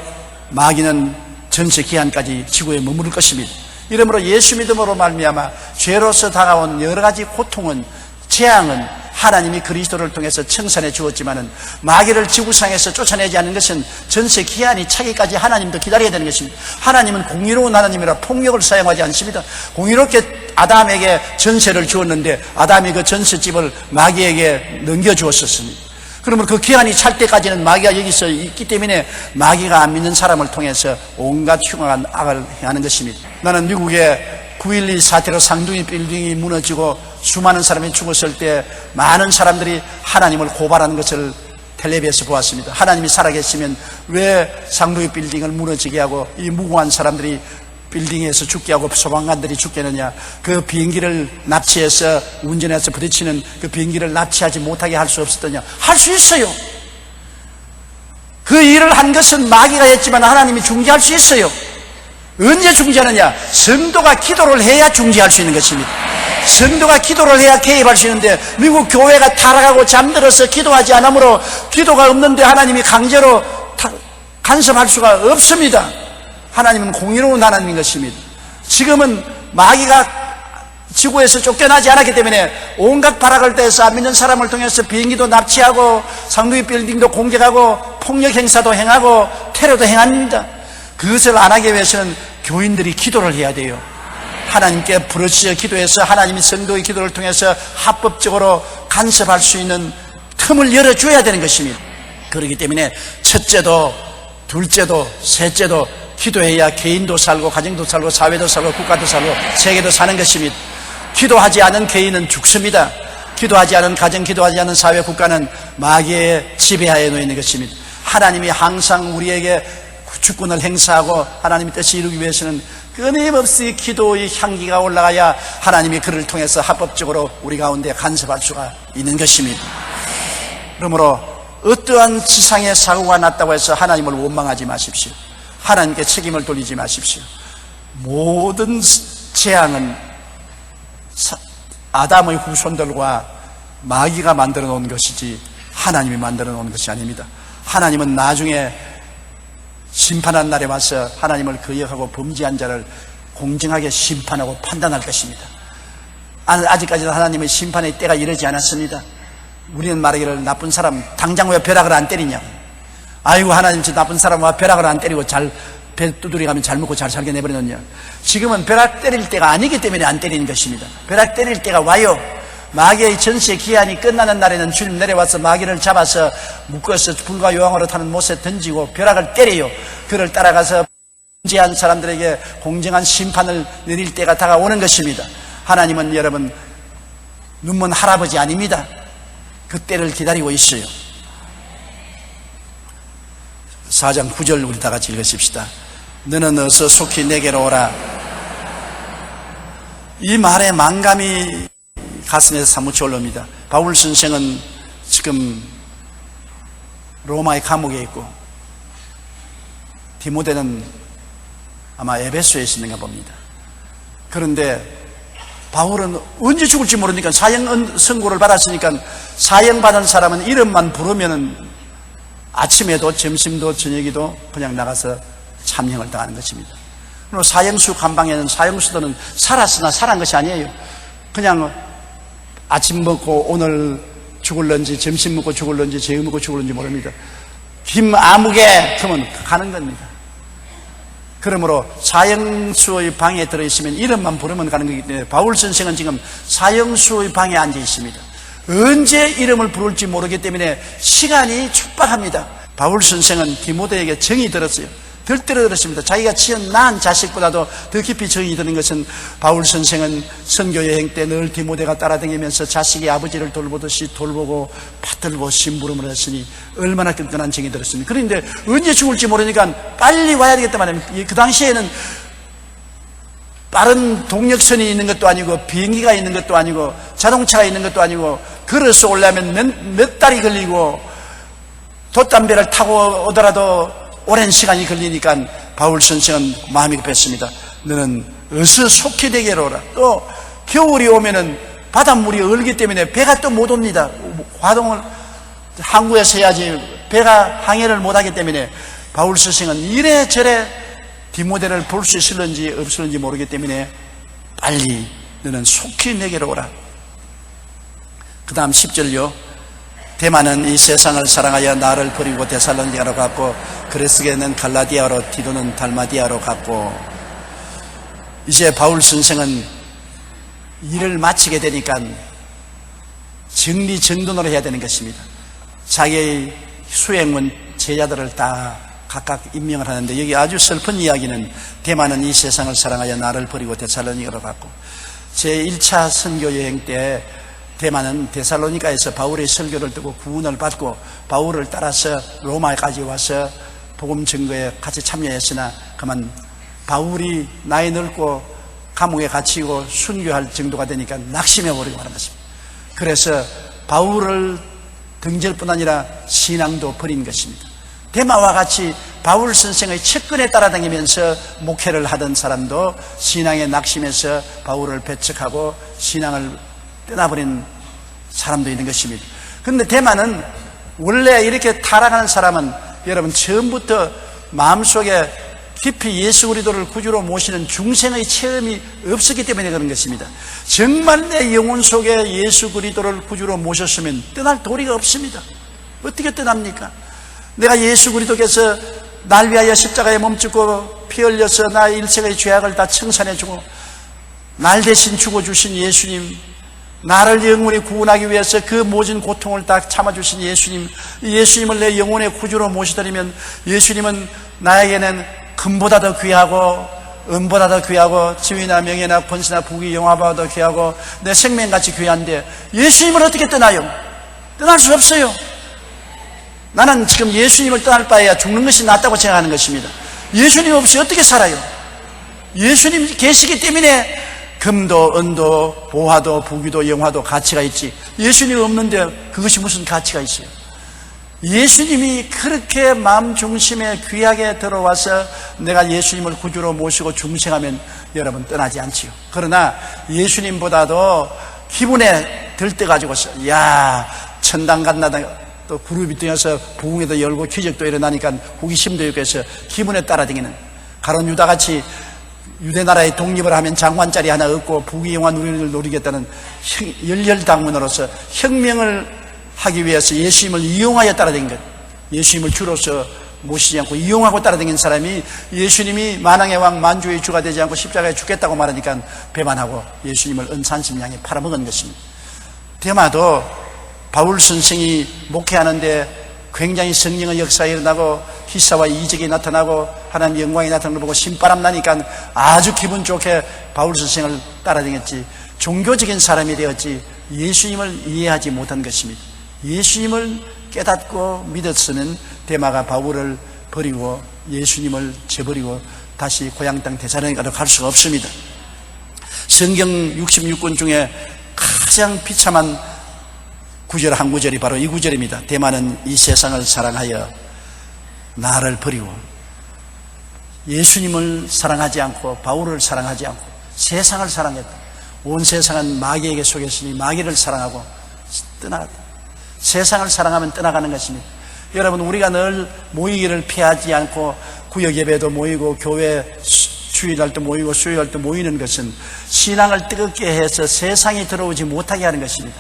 마귀는 전세 기한까지 지구에 머무를 것입니다. 이러므로 예수 믿음으로 말미암아 죄로서 다가온 여러 가지 고통은, 재앙은 하나님이 그리스도를 통해서 청산해 주었지만은 마귀를 지구상에서 쫓아내지 않는 것은 전세 기한이 차기까지 하나님도 기다려야 되는 것입니다. 하나님은 공의로운 하나님이라 폭력을 사용하지 않습니다. 공의롭게 아담에게 전세를 주었는데 아담이 그 전세집을 마귀에게 넘겨주었었습니다. 그러면 그 기한이 찰 때까지는 마귀가 여기서 있기 때문에 마귀가 안 믿는 사람을 통해서 온갖 흉악한 악을 행하는 것입니다. 나는 미국의 9.12 사태로 상둥이 빌딩이 무너지고 수많은 사람이 죽었을 때 많은 사람들이 하나님을 고발하는 것을 텔레비에서 보았습니다. 하나님이 살아계시면 왜 상둥이 빌딩을 무너지게 하고 이 무고한 사람들이 빌딩에서 죽게 하고 소방관들이 죽겠느냐. 그 비행기를 납치해서 운전해서 부딪히는 그 비행기를 납치하지 못하게 할 수 없었더냐. 할 수 있어요. 그 일을 한 것은 마귀가 했지만 하나님이 중지할 수 있어요. 언제 중지하느냐? 성도가 기도를 해야 중지할 수 있는 것입니다. 성도가 기도를 해야 개입할 수 있는데 미국 교회가 타락하고 잠들어서 기도하지 않으므로 기도가 없는데 하나님이 강제로 간섭할 수가 없습니다. 하나님은 공의로운 하나님인 것입니다. 지금은 마귀가 지구에서 쫓겨나지 않았기 때문에 온갖 발악을 떼서 안 믿는 사람을 통해서 비행기도 납치하고 상둥이 빌딩도 공격하고 폭력 행사도 행하고 테러도 행합니다. 그것을 안 하기 위해서는 교인들이 기도를 해야 돼요. 하나님께 부르짖어 기도해서 하나님이 성도의 기도를 통해서 합법적으로 간섭할 수 있는 틈을 열어줘야 되는 것입니다. 그렇기 때문에 첫째도 둘째도 셋째도 기도해야 개인도 살고 가정도 살고 사회도 살고 국가도 살고 세계도 사는 것입니다. 기도하지 않은 개인은 죽습니다. 기도하지 않은 가정, 기도하지 않은 사회, 국가는 마귀의 지배하에 놓여 있는 것입니다. 하나님이 항상 우리에게 주권을 행사하고 하나님의 뜻을 이루기 위해서는 끊임없이 기도의 향기가 올라가야 하나님이 그를 통해서 합법적으로 우리 가운데 간섭할 수가 있는 것입니다. 그러므로 어떠한 지상의 사고가 났다고 해서 하나님을 원망하지 마십시오. 하나님께 책임을 돌리지 마십시오. 모든 재앙은 아담의 후손들과 마귀가 만들어 놓은 것이지 하나님이 만들어 놓은 것이 아닙니다. 하나님은 나중에 심판한 날에 와서 하나님을 거역하고 범죄한 자를 공정하게 심판하고 판단할 것입니다. 아직까지는 하나님의 심판의 때가 이르지 않았습니다. 우리는 말하기를 나쁜 사람 당장 왜 벼락을 안 때리냐고. 아이고 하나님 저 나쁜 사람 왜 벼락을 안 때리고 배 두드려 가면 잘 먹고 잘 살게 내버려놓냐. 지금은 벼락 때릴 때가 아니기 때문에 안 때리는 것입니다. 벼락 때릴 때가 와요. 마귀의 전시의 기한이 끝나는 날에는 주님 내려와서 마귀를 잡아서 묶어서 불과 요항으로 타는 못에 던지고 벼락을 때려요. 그를 따라가서 범죄한 사람들에게 공정한 심판을 내릴 때가 다가오는 것입니다. 하나님은 여러분 눈먼 할아버지 아닙니다. 그때를 기다리고 있어요. 4장 9절 우리 다 같이 읽으십시다. 너는 어서 속히 내게로 오라. 이 말에 망감이 가슴에서 사무쳐 올라옵니다. 바울 선생은 지금 로마의 감옥에 있고 디모데는 아마 에베소에 있는가 봅니다. 그런데 바울은 언제 죽을지 모르니까 사형 선고를 받았으니까 사형받은 사람은 이름만 부르면은 아침에도 점심도 저녁에도 그냥 나가서 참형을 당하는 것입니다. 그리고 사형수 감방에는 사형수들은 살았으나 살한 것이 아니에요. 그냥 아침 먹고 오늘 죽을런지 점심 먹고 죽을런지 저녁 먹고 죽을런지 모릅니다. 김아무개 그러면 가는 겁니다. 그러므로 사형수의 방에 들어있으면 이름만 부르면 가는 거기 때문에 바울 선생은 지금 사형수의 방에 앉아 있습니다. 언제 이름을 부를지 모르기 때문에 시간이 촉박합니다. 바울 선생은 디모데에게 정이 들었어요. 들뜨러 들었습니다. 자기가 낳은 자식보다도 더 깊이 정이 드는 것은 바울 선생은 선교 여행 때 늘 디모데가 따라다니면서 자식이 아버지를 돌보듯이 돌보고 받들고 심부름을 했으니 얼마나 끈끈한 정이 들었습니까? 그런데 언제 죽을지 모르니까 빨리 와야 되겠다 말입니다. 그 당시에는 빠른 동력선이 있는 것도 아니고 비행기가 있는 것도 아니고 자동차가 있는 것도 아니고 걸어서 오려면 몇 달이 걸리고 돛담배를 타고 오더라도 오랜 시간이 걸리니까 바울 선생은 마음이 급했습니다. 너는 어서 속히 내게로 오라. 또 겨울이 오면은 바닷물이 얼기 때문에 배가 또 못 옵니다. 화동을 항구에서 해야지 배가 항해를 못하기 때문에 바울 선생은 이래저래 디모데를 볼 수 있을런지 없을런지 모르기 때문에 빨리 너는 속히 내게로 오라. 그 다음 10절요. 데마는 이 세상을 사랑하여 나를 버리고 데살로니가로 갔고 그레스게는 갈라디아로 디도는 달마디아로 갔고. 이제 바울 선생은 일을 마치게 되니까 정리정돈으로 해야 되는 것입니다. 자기의 수행원 제자들을 다 각각 임명을 하는데, 여기 아주 슬픈 이야기는 대만은 이 세상을 사랑하여 나를 버리고 데살로니가로 갔고, 제1차 선교 여행 때 대만은 데살로니가에서 바울의 설교를 듣고 구원을 받고 바울을 따라서 로마까지 와서 복음 증거에 같이 참여했으나 그만 바울이 나이 늙고 감옥에 갇히고 순교할 정도가 되니까 낙심해버리고 하는 것입니다. 그래서 바울을 등질 뿐 아니라 신앙도 버린 것입니다. 데마와 같이 바울 선생의 측근에 따라다니면서 목회를 하던 사람도 신앙에 낙심해서 바울을 배척하고 신앙을 떠나버린 사람도 있는 것입니다. 그런데 대만은 원래 이렇게 타락하는 사람은 여러분 처음부터 마음속에 깊이 예수 그리스도를 구주로 모시는 중생의 체험이 없었기 때문에 그런 것입니다. 정말 내 영혼 속에 예수 그리스도를 구주로 모셨으면 떠날 도리가 없습니다. 어떻게 떠납니까? 내가 예수 그리스도께서 날 위하여 십자가에 몸짓고 피 흘려서 나의 일생의 죄악을 다 청산해주고 날 대신 죽어주신 예수님, 나를 영원히 구원하기 위해서 그 모진 고통을 다 참아주신 예수님, 예수님을 내 영혼의 구주로 모시더라면 예수님은 나에게는 금보다 더 귀하고 은보다 더 귀하고 지위나 명예나 권세나 부귀 영화보다 더 귀하고 내 생명같이 귀한데 예수님을 어떻게 떠나요? 떠날 수 없어요. 나는 지금 예수님을 떠날 바에야 죽는 것이 낫다고 생각하는 것입니다. 예수님 없이 어떻게 살아요? 예수님 계시기 때문에 금도 은도 보화도 부귀도 영화도 가치가 있지, 예수님 없는데 그것이 무슨 가치가 있어요? 예수님이 그렇게 마음 중심에 귀하게 들어와서 내가 예수님을 구주로 모시고 중생하면 여러분 떠나지 않지요. 그러나 예수님보다도 기분에 들떠가지고서 야 천당 간다다 또 그룹이 뛰어서 부흥회도 열고 기적도 일어나니까 호기심도 있고 해서 기분에 따라다니는 가룟 유다같이 유대나라의 독립을 하면 장관짜리 하나 얻고 부귀영화 누리를 노리겠다는 열렬당원으로서 혁명을 하기 위해서 예수님을 이용하여 따라다닌 것, 예수님을 주로서 모시지 않고 이용하고 따라다닌 사람이 예수님이 만왕의 왕 만주의 주가 되지 않고 십자가에 죽겠다고 말하니까 배반하고 예수님을 은산심 양에 팔아먹은 것입니다. 대마도 바울 선생이 목회하는데 굉장히 성령의 역사가 일어나고 기사와 이적이 나타나고 하나님 영광이 나타나는 걸 보고 신바람 나니까 아주 기분 좋게 바울 선생을 따라다녔지, 종교적인 사람이 되었지 예수님을 이해하지 못한 것입니다. 예수님을 깨닫고 믿었으면 대마가 바울을 버리고 예수님을 저버리고 다시 고향 땅 데살로니가로 갈 수가 없습니다. 성경 66권 중에 가장 비참한 구절 한 구절이 바로 이 구절입니다. 대마는 이 세상을 사랑하여 나를 버리고 예수님을 사랑하지 않고 바울을 사랑하지 않고 세상을 사랑했다. 온 세상은 마귀에게 속였으니 마귀를 사랑하고 떠나갔다. 세상을 사랑하면 떠나가는 것입니다. 여러분, 우리가 늘 모이기를 피하지 않고 구역 예배도 모이고 교회 주일날도 모이고 수요일날도 모이는 것은 신앙을 뜨겁게 해서 세상이 들어오지 못하게 하는 것입니다.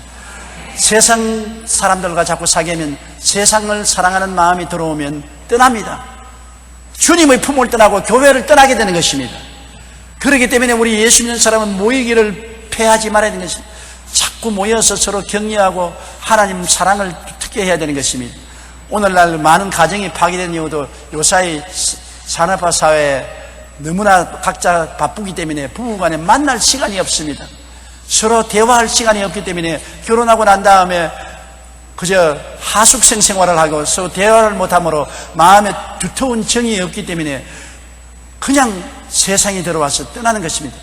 세상 사람들과 자꾸 사귀면 세상을 사랑하는 마음이 들어오면 떠납니다. 주님의 품을 떠나고 교회를 떠나게 되는 것입니다. 그렇기 때문에 우리 예수 믿는 사람은 모이기를 패하지 말아야 되는 것입니다. 자꾸 모여서 서로 격려하고 하나님 사랑을 특게 해야 되는 것입니다. 오늘날 많은 가정이 파괴된 이유도 요사이 산업화 사회에 너무나 각자 바쁘기 때문에 부부간에 만날 시간이 없습니다. 서로 대화할 시간이 없기 때문에 결혼하고 난 다음에 그저 하숙생 생활을 하고 서로 대화를 못하므로 마음에 두터운 정이 없기 때문에 그냥 세상이 들어와서 떠나는 것입니다.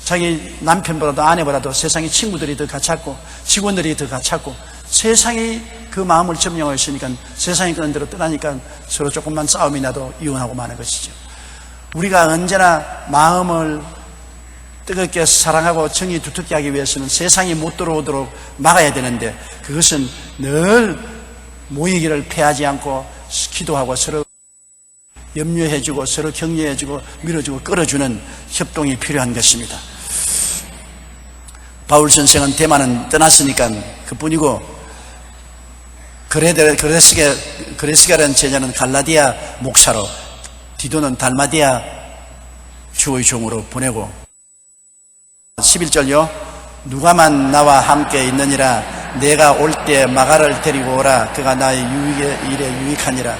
자기 남편보다도 아내보다도 세상의 친구들이 더 가깝고 직원들이 더 가깝고 세상이 그 마음을 점령하고 있으니까 세상이 그런 대로 떠나니까 서로 조금만 싸움이 나도 이혼하고 마는 것이죠. 우리가 언제나 마음을 뜨겁게 사랑하고 정이 두텁게 하기 위해서는 세상이 못 들어오도록 막아야 되는데 그것은 늘 모이기를 패하지 않고 기도하고 서로 염려해주고 서로 격려해주고 밀어주고 끌어주는 협동이 필요한 것입니다. 바울 선생은 대만은 떠났으니까 그뿐이고 그레스가라는 제자는 갈라디아 목사로 디도는 달마디아 주의 종으로 보내고 11절요. 누가만 나와 함께 있느니라 내가 올 때 마가를 데리고 오라 그가 나의 일에 유익하니라.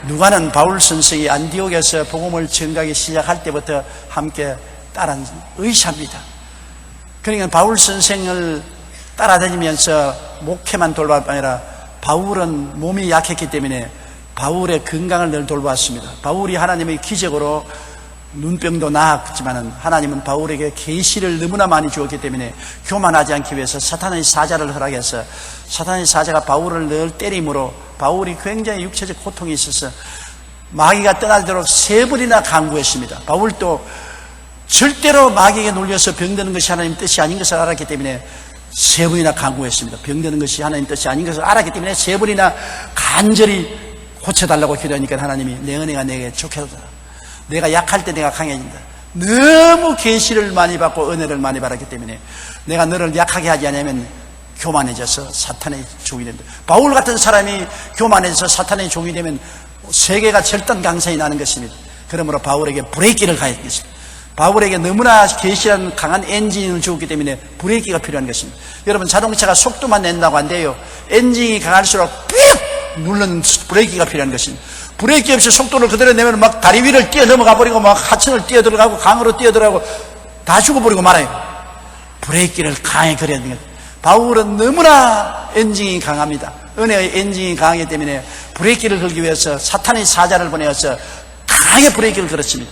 누가는 바울 선생이 안디옥에서 복음을 전가하기 시작할 때부터 함께 따라 의지합니다. 그러니까 바울 선생을 따라다니면서 목회만 돌볼 뿐 아니라 바울은 몸이 약했기 때문에 바울의 건강을 늘 돌보았습니다. 바울이 하나님의 기적으로 눈병도 나았지만 하나님은 바울에게 계시를 너무나 많이 주었기 때문에 교만하지 않기 위해서 사탄의 사자를 허락해서 사탄의 사자가 바울을 늘 때림으로 바울이 굉장히 육체적 고통이 있어서 마귀가 떠나도록 3번이나 간구했습니다. 바울도 절대로 마귀에게 놀려서 병드는 것이 하나님 뜻이 아닌 것을 알았기 때문에 3번이나 간구했습니다. 병드는 것이 하나님 뜻이 아닌 것을 알았기 때문에 3번이나 간절히 고쳐달라고 기도하니까 하나님이 내 은혜가 내게 좋게 하더라. 내가 약할 때 내가 강해진다. 너무 계시를 많이 받고 은혜를 많이 받았기 때문에 내가 너를 약하게 하지 않으면 교만해져서 사탄의 종이 된다. 바울 같은 사람이 교만해져서 사탄의 종이 되면 세계가 절단강산이 나는 것입니다. 그러므로 바울에게 브레이크를 가해야 것입니다. 바울에게 너무나 계시라는 강한 엔진을 주었기 때문에 브레이크가 필요한 것입니다. 여러분, 자동차가 속도만 낸다고 안 돼요. 엔진이 강할수록 삐 누르는 브레이크가 필요한 것입니다. 브레이크 없이 속도를 그대로 내면 막 다리 위를 뛰어 넘어가 버리고 막 하천을 뛰어 들어가고 강으로 뛰어 들어가고 다 죽어버리고 말아요. 브레이크를 강하게 걸어야 됩니다. 바울은 너무나 엔진이 강합니다. 은혜의 엔진이 강하기 때문에 브레이크를 걸기 위해서 사탄의 사자를 보내어서 강하게 브레이크를 걸었습니다.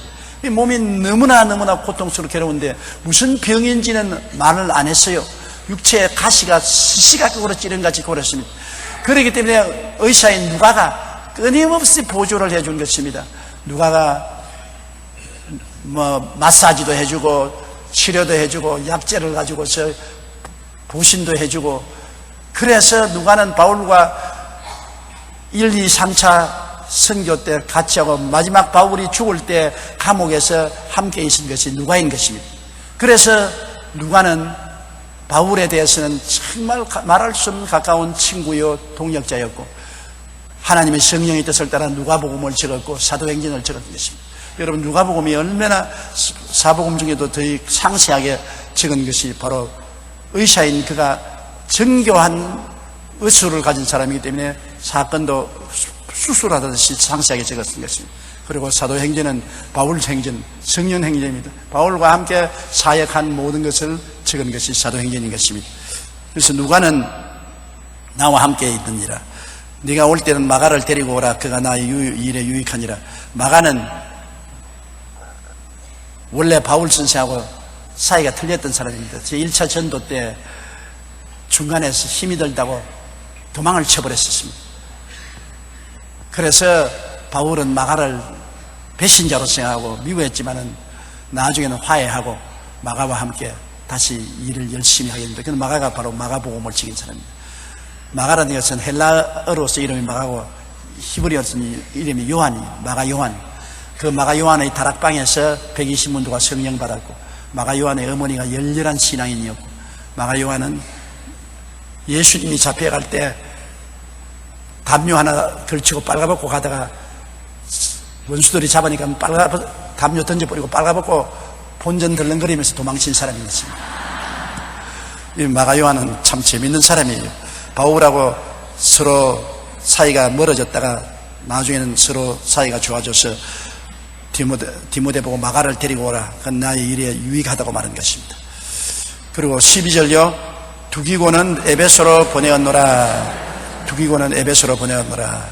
몸이 너무나 고통스럽고 괴로운데 무슨 병인지는 말을 안 했어요. 육체의 가시가 시각적으로 찌른같이 고렸습니다. 그렇기 때문에 의사인 누가가 끊임없이 보조를 해준 것입니다. 누가가 마사지도 해주고 치료도 해주고 약재를 가지고서 보신도 해주고, 그래서 누가는 바울과 1, 2, 3차 선교 때 같이 하고 마지막 바울이 죽을 때 감옥에서 함께 있은 것이 누가인 것입니다. 그래서 누가는 바울에 대해서는 정말 말할 수 없는 가까운 친구요 동역자였고, 하나님의 성령의 뜻을 따라 누가복음을 적었고 사도행전을 적었던 것입니다. 여러분, 누가복음이 얼마나 사복음 중에도 더 상세하게 적은 것이 바로 의사인 그가 정교한 의술을 가진 사람이기 때문에 사건도 수술하듯이 상세하게 적었던 것입니다. 그리고 사도행전은 바울행전, 성령행전입니다. 바울과 함께 사역한 모든 것을 적은 것이 사도행전인 것입니다. 그래서 누가는 나와 함께 있느니라. 네가 올 때는 마가를 데리고 오라. 그가 나의 일에 유익하니라. 마가는 원래 바울 선생하고 사이가 틀렸던 사람입니다. 제 1차 전도 때 중간에서 힘이 들다고 도망을 쳐버렸었습니다. 그래서 바울은 마가를 배신자로 생각하고 미워했지만은 나중에는 화해하고 마가와 함께 다시 일을 열심히 하게 됩니다. 그는 마가가 바로 마가복음을 지킨 사람입니다. 마가라는 것은 헬라어로서 이름이 마가고 히브리어로서 이름이 요한이, 마가 요한. 그 마가 요한의 다락방에서 120문도가 성령 받았고, 마가 요한의 어머니가 열렬한 신앙인이었고, 마가 요한은 예수님이 잡혀갈 때 담요 하나 걸치고 빨가벗고 가다가 원수들이 잡으니까 담요 던져버리고 빨가벗고 본전 덜렁거리면서 도망친 사람이었습니다. 이 마가 요한은 참 재밌는 사람이에요. 바울하고 서로 사이가 멀어졌다가 나중에는 서로 사이가 좋아져서 디모데 보고 마가를 데리고 오라. 그건 나의 일에 유익하다고 말한 것입니다. 그리고 12절요. 두기고는 에베소로 보내었노라. 두기고는 에베소로 보내었노라.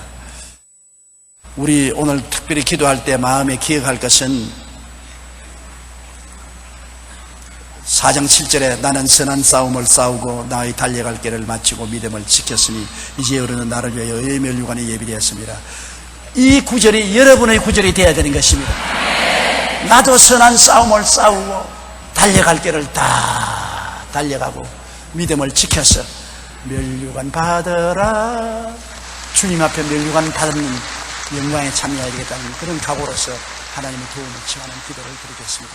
우리 오늘 특별히 기도할 때 마음에 기억할 것은 4장 7절에 나는 선한 싸움을 싸우고 나의 달려갈 길을 마치고 믿음을 지켰으니 이제 어른은 나를 위하여 의의 멸류관이 예비되었습니다. 이 구절이 여러분의 구절이 되어야 되는 것입니다. 나도 선한 싸움을 싸우고 달려갈 길을 다 달려가고 믿음을 지켜서 멸류관 받으라. 주님 앞에 멸류관 받는 영광에 참여해야 되겠다는 그런 각오로서 하나님의 도움을 청하는 기도를 드리겠습니다.